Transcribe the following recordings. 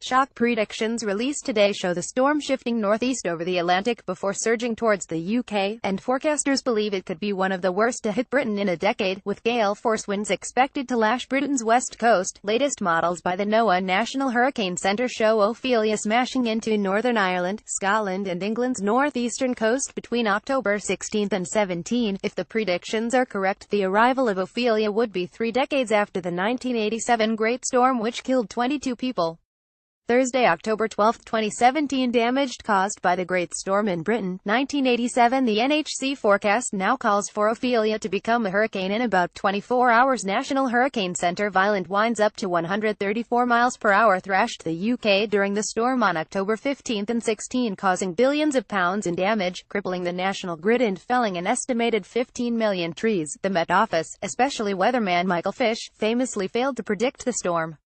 Shock predictions released today show the storm shifting northeast over the Atlantic before surging towards the UK, and forecasters believe it could be one of the worst to hit Britain in a decade, with gale force winds expected to lash Britain's west coast. Latest models by the NOAA National Hurricane Centre show Ophelia smashing into Northern Ireland, Scotland and England's northeastern coast between October 16 and 17. If the predictions are correct, the arrival of Ophelia would be 3 decades after the 1987 Great Storm which killed 22 people. Thursday, October 12, 2017. Damage caused by the Great Storm in Britain. 1987. The NHC forecast now calls for Ophelia to become a hurricane in about 24 hours. National Hurricane Centre. Violent winds up to 134 miles per hour thrashed the UK during the storm on October 15 and 16, causing billions of pounds in damage, crippling the national grid and felling an estimated 15 million trees. The Met Office, especially weatherman Michael Fish, famously failed to predict the storm.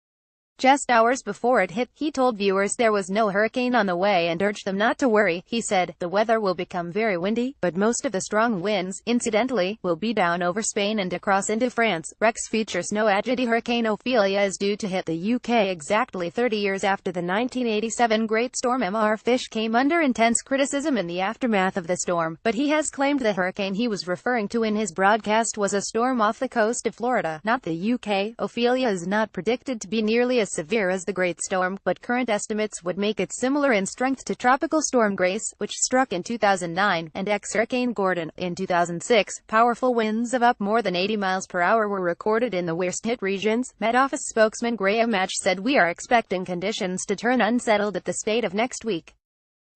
Just hours before it hit, he told viewers there was no hurricane on the way and urged them not to worry. He said, "The weather will become very windy, but most of the strong winds, incidentally, will be down over Spain and across into France." Rex features noaa. Hurricane Ophelia is due to hit the UK exactly 30 years after the 1987 Great Storm. Fish came under intense criticism in the aftermath of the storm, but he has claimed the hurricane he was referring to in his broadcast was a storm off the coast of Florida, not the UK. Ophelia is not predicted to be nearly as severe as the Great Storm, but current estimates would make it similar in strength to Tropical Storm Grace, which struck in 2009, and ex-Hurricane Gordon. In 2006, powerful winds of up more than 80 miles per hour were recorded in the worst-hit regions. Met Office spokesman Graham Match said, "We are expecting conditions to turn unsettled at the state of next week."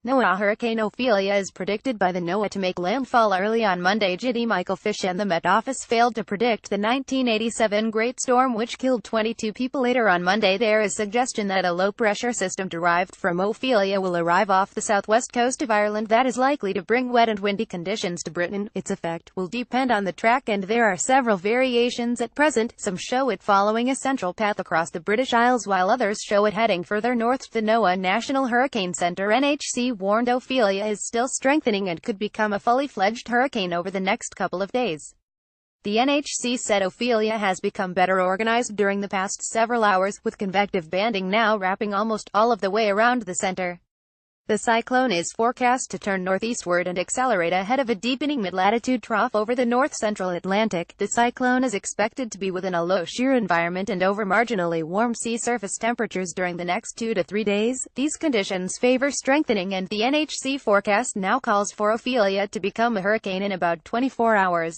NOAA. Hurricane Ophelia is predicted by the NOAA to make landfall early on Monday. Michael Fish and the Met Office failed to predict the 1987 Great Storm which killed 22 people. Later on Monday, there is suggestion that a low-pressure system derived from Ophelia will arrive off the southwest coast of Ireland that is likely to bring wet and windy conditions to Britain. Its effect will depend on the track, and there are several variations at present. Some show it following a central path across the British Isles while others show it heading further north. The NOAA National Hurricane Centre (NHC) warned Ophelia is still strengthening and could become a fully fledged hurricane over the next couple of days. The NHC said Ophelia has become better organized during the past several hours, with convective banding now wrapping almost all of the way around the center. The cyclone is forecast to turn northeastward and accelerate ahead of a deepening mid-latitude trough over the north-central Atlantic. The cyclone is expected to be within a low shear environment and over marginally warm sea surface temperatures during the next 2 to 3 days. These conditions favor strengthening, and the NHC forecast now calls for Ophelia to become a hurricane in about 24 hours.